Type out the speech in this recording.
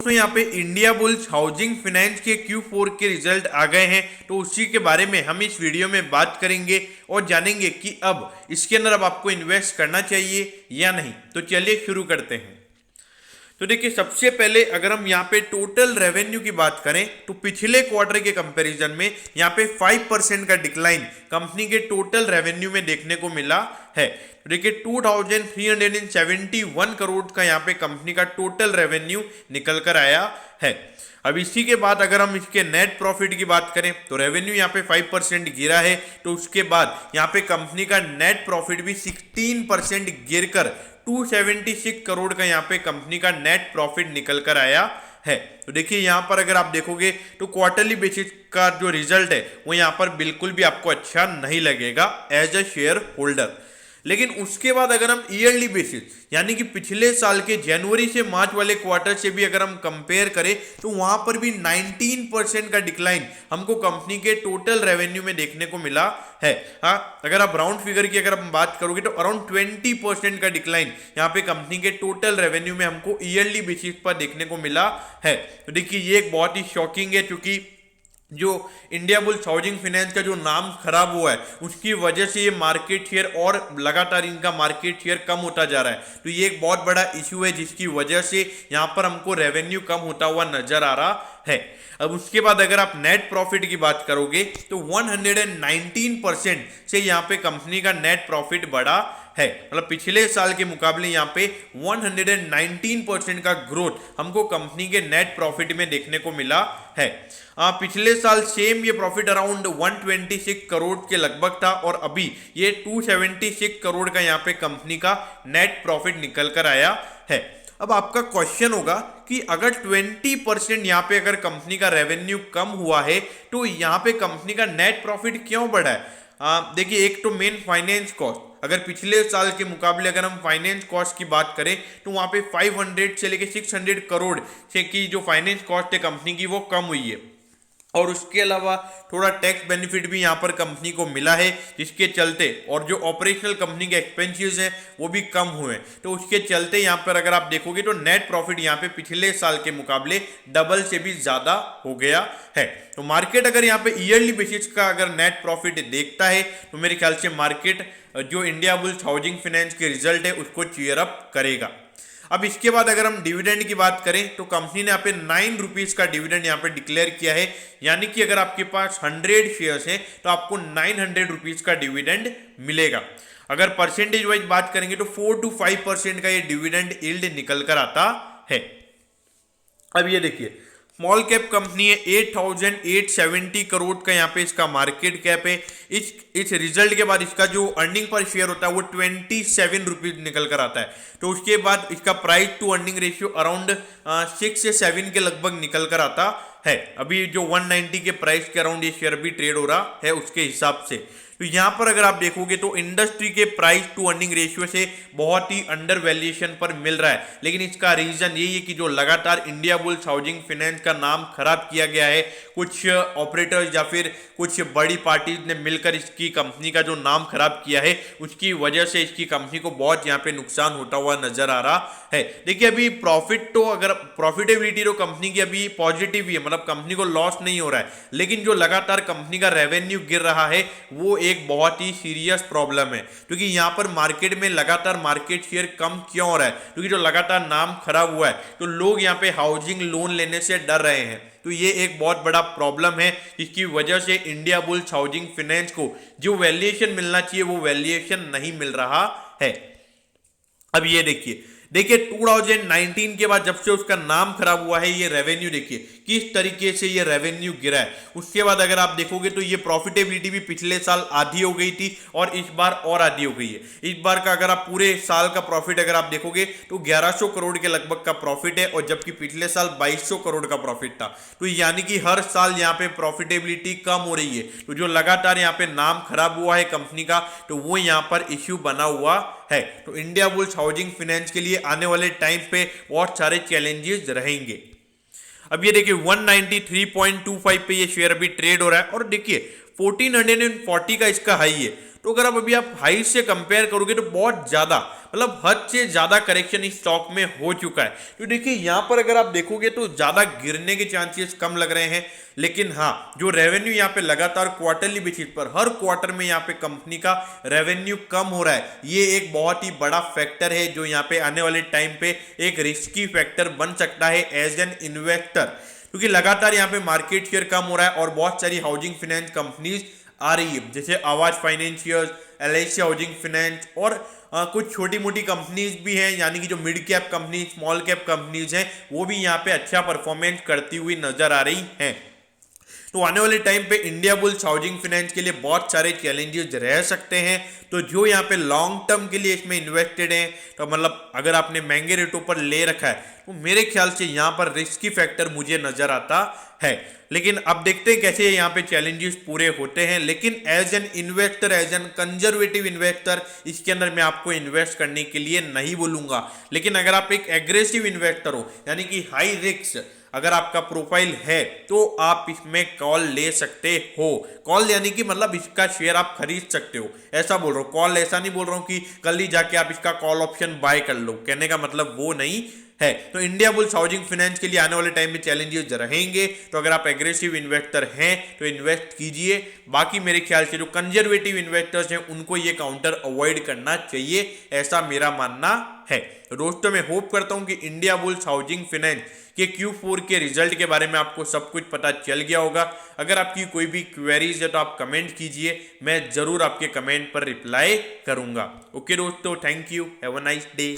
दोस्तों यहाँ पे इंडिया बुल्स हाउसिंग फाइनेंस के Q4 के रिजल्ट आ गए हैं, तो उसी के बारे में हम इस वीडियो में बात करेंगे और जानेंगे कि अब इसके अंदर अब आपको इन्वेस्ट करना चाहिए या नहीं। तो चलिए शुरू करते हैं। तो देखिए, सबसे पहले अगर हम यहाँ पे टोटल रेवेन्यू की बात करें तो पिछले क्वार्टर के कंपैरिजन में यहाँ पे 5% का डिक्लाइन कंपनी के टोटल रेवेन्यू में देखने को मिला है। तो देखिए 2371 करोड़ का यहाँ पे कंपनी का टोटल रेवेन्यू निकल कर आया है। अब इसी के बाद अगर हम इसके नेट प्रॉफिट की बात करें तो रेवेन्यू यहाँ पे 5% गिरा है, तो उसके बाद यहाँ पे कंपनी का नेट प्रॉफिट भी 16% गिर कर 276 करोड़ का यहाँ पे कंपनी का नेट प्रॉफिट निकल कर आया है। तो देखिए यहाँ पर अगर आप देखोगे तो क्वार्टरली बेसिस का जो रिजल्ट है वो यहाँ पर बिल्कुल भी आपको अच्छा नहीं लगेगा एज अ शेयर होल्डर। लेकिन उसके बाद अगर हम ईयरली बेसिस यानी कि पिछले साल के जनवरी से मार्च वाले क्वार्टर से भी अगर हम कंपेयर करें तो वहां पर भी 19% का डिक्लाइन हमको कंपनी के टोटल रेवेन्यू में देखने को मिला है। हाँ, अगर आप राउंड फिगर की अगर हम बात करोगे तो अराउंड 20% का डिक्लाइन यहाँ पे कंपनी के टोटल रेवेन्यू में हमको ईयरली बेसिस पर देखने को मिला है। तो देखिए ये एक बहुत ही शॉकिंग है, क्योंकि जो इंडिया बुल्स हाउसिंग फाइनेंस का जो नाम खराब हुआ है उसकी वजह से ये मार्केट शेयर और लगातार इनका मार्केट शेयर कम होता जा रहा है। तो ये एक बहुत बड़ा इश्यू है जिसकी वजह से यहाँ पर हमको रेवेन्यू कम होता हुआ नजर आ रहा है। अब उसके बाद अगर आप नेट प्रॉफिट की बात करोगे तो 119% से यहाँ पे कंपनी का नेट प्रॉफिट बढ़ा है। मतलब पिछले साल के मुकाबले यहाँ पे 119% का ग्रोथ हमको कंपनी के नेट प्रॉफिट में देखने को मिला है। पिछले साल सेम ये प्रॉफिट अराउंड 126 करोड़ के लगभग था और अभी ये 276 करोड़ का यहाँ पे कंपनी का नेट प्रॉफिट निकल कर आया है। अब आपका क्वेश्चन होगा कि अगर 20% यहाँ पे अगर कंपनी का रेवेन्यू कम हुआ है तो यहाँ पे कंपनी का नेट प्रॉफिट क्यों बढ़ा है? देखिए, एक तो मेन फाइनेंस कॉस्ट, अगर पिछले साल के मुकाबले अगर हम फाइनेंस कॉस्ट की बात करें तो वहाँ पे 500 से लेके 600 करोड़ से की जो फाइनेंस कॉस्ट है कंपनी की वो कम हुई है। और उसके अलावा थोड़ा टैक्स बेनिफिट भी यहाँ पर कंपनी को मिला है, जिसके चलते और जो ऑपरेशनल कंपनी के एक्सपेंसेस हैं वो भी कम हुए। तो उसके चलते यहाँ पर अगर आप देखोगे तो नेट प्रॉफिट यहाँ पे पिछले साल के मुकाबले डबल से भी ज़्यादा हो गया है। तो मार्केट अगर यहाँ पे ईयरली बेसिस का अगर नेट प्रॉफिट देखता है तो मेरे ख्याल से मार्केट जो इंडिया बुल्स हाउसिंग फाइनेंस के रिजल्ट है उसको चीयर अप करेगा। अब इसके बाद अगर हम डिविडेंड की बात करें तो कंपनी ने यहाँ पे 9 रुपीज का डिविडेंड यहाँ पे डिक्लेयर किया है, यानी कि अगर आपके पास 100 शेयर्स हैं तो आपको 900 रुपीज का डिविडेंड मिलेगा। अगर परसेंटेज वाइज बात करेंगे तो 4 to 5% का ये डिविडेंड यील्ड निकल कर आता है। अब ये देखिए, स्मॉल कैप कंपनी है, 8870 करोड़ का यहाँ पे इसका मार्केट कैप है। इस रिजल्ट के बाद इसका जो अर्निंग पर शेयर होता है वो 27 रुपीज निकल कर आता है। तो उसके बाद इसका price to earning ratio around 6 से 7 के लगभग निकल कर आता है। अभी जो 190 के प्राइस के अराउंड ये शेयर भी ट्रेड हो रहा है उसके हिसाब से। तो यहाँ पर अगर आप देखोगे तो इंडस्ट्री के प्राइस टू अर्निंग रेशियो से बहुत ही अंडर वैल्यूएशन पर मिल रहा है। लेकिन इसका रीजन यही है कि जो लगातार इंडिया बुल्स हाउसिंग फाइनेंस का नाम खराब किया गया है, कुछ ऑपरेटर्स या फिर कुछ बड़ी पार्टीज ने मिलकर इसकी कंपनी का जो नाम खराब किया है उसकी वजह से इसकी कंपनी को बहुत यहाँ पे नुकसान होता हुआ नजर आ रहा है। देखिए, अभी प्रॉफिट तो अगर प्रॉफिटेबिलिटी तो कंपनी की अभी पॉजिटिव ही है, मतलब कंपनी को लॉस नहीं हो रहा है, लेकिन जो लगातार कंपनी का रेवेन्यू गिर रहा है वो एक बहुत ही सीरियस प्रॉब्लम है। क्योंकि यहाँ पर मार्केट में लगातार मार्केट शेयर कम क्यों हो रहा है? क्योंकि जो लगातार नाम खराब हुआ है तो लोग यहाँ पे हाउसिंग लोन लेने से डर रहे हैं। तो ये एक बहुत बड़ा प्रॉब्लम है, इसकी वजह से इंडिया बुल्स हाउसिंग फाइनेंस को जो वैल्यूएशन मिलना चाहिए वो वैल्यूएशन नहीं मिल रहा है। अब ये देखिए 2019 के बाद जब से उसका नाम खराब हुआ है, ये रेवेन्यू देखिए किस तरीके से ये रेवेन्यू गिरा है। उसके बाद अगर आप देखोगे तो ये प्रॉफिटेबिलिटी भी पिछले साल आधी हो गई थी और इस बार और आधी हो गई है। इस बार का अगर आप पूरे साल का प्रॉफिट अगर आप देखोगे तो 1100 करोड़ के लगभग का प्रॉफिट है, और जबकि पिछले साल 2200 करोड़ का प्रॉफिट था। तो यानी कि हर साल यहाँ पे प्रॉफिटेबिलिटी कम हो रही है। तो जो लगातार यहाँ पे नाम खराब हुआ है कंपनी का, तो वो यहाँ पर इश्यू बना हुआ है। तो इंडिया बुल्स हाउसिंग फाइनेंस के लिए आने वाले टाइम पे बहुत सारे चैलेंजेस रहेंगे। अब ये देखिए 193.25 पे ये शेयर अभी ट्रेड हो रहा है और देखिए 1440 का इसका हाई है। तो अगर अभी आप हाई से कंपेयर करोगे तो बहुत ज्यादा मतलब हद से ज्यादा करेक्शन इस स्टॉक में हो चुका है। तो देखिए यहाँ पर अगर आप देखोगे तो ज्यादा गिरने के चांसेस कम लग रहे हैं, लेकिन हाँ जो रेवेन्यू यहाँ पे लगातार क्वार्टरली बेसिस पर हर क्वार्टर में यहाँ पे कंपनी का रेवेन्यू कम हो रहा है, ये एक बहुत ही बड़ा फैक्टर है जो यहाँ पे आने वाले टाइम पे एक रिस्की फैक्टर बन सकता है एज एन इन्वेस्टर, क्योंकि लगातार यहाँ पे मार्केट शेयर कम हो रहा है और बहुत सारी हाउसिंग फाइनेंस कंपनीज आ रही है जैसे आवाज फाइनेंशियर्स, LIC हाउसिंग फाइनेंस और कुछ छोटी मोटी कंपनीज भी हैं, यानी कि जो mid cap company small cap companies हैं वो भी यहाँ पे अच्छा परफॉर्मेंस करती हुई नजर आ रही हैं। तो आने वाले टाइम पे इंडिया बुल्स हाउसिंग फाइनेंस के लिए बहुत सारे चैलेंजेस रह सकते हैं। तो जो यहाँ पे लॉन्ग टर्म के लिए इसमें इन्वेस्टेड हैं, तो मतलब अगर आपने महंगे रेटों पर ले रखा है तो मेरे ख्याल से यहाँ पर रिस्की फैक्टर मुझे नजर आता है। लेकिन अब देखते हैं कैसे यहाँ पे चैलेंजेस पूरे होते हैं। लेकिन as an investor, as an conservative investor, इसके अंदर मैं आपको इन्वेस्ट करने के लिए नहीं बोलूंगा। लेकिन अगर आप एक एग्रेसिव इन्वेस्टर हो यानी कि हाई रिस्क अगर आपका प्रोफाइल है तो आप इसमें कॉल ले सकते हो। कॉल यानी कि मतलब इसका शेयर आप खरीद सकते हो, ऐसा बोल रहा हूँ। कॉल ऐसा नहीं बोल रहा हूँ कि कल ही जाके आप इसका कॉल ऑप्शन बाय कर लो, कहने का मतलब वो नहीं है। तो इंडिया बुल्स हाउसिंग फाइनेंस के लिए आने वाले टाइम में चैलेंजेस रहेंगे, तो अगर आप एग्रेसिव इन्वेस्टर हैं तो इन्वेस्ट कीजिए। बाकी मेरे ख्याल से जो कंजर्वेटिव इन्वेस्टर्स हैं उनको ये काउंटर अवॉइड करना चाहिए, ऐसा मेरा मानना है। तो दोस्तों मैं होप करता हूं कि इंडिया बुल्स हाउसिंग फाइनेंस के Q4 के रिजल्ट के बारे में आपको सब कुछ पता चल गया होगा। अगर आपकी कोई भी क्वेरीज है तो आप कमेंट कीजिए, मैं जरूर आपके कमेंट पर रिप्लाई करूंगा। ओके दोस्तों, thank you, have a nice day.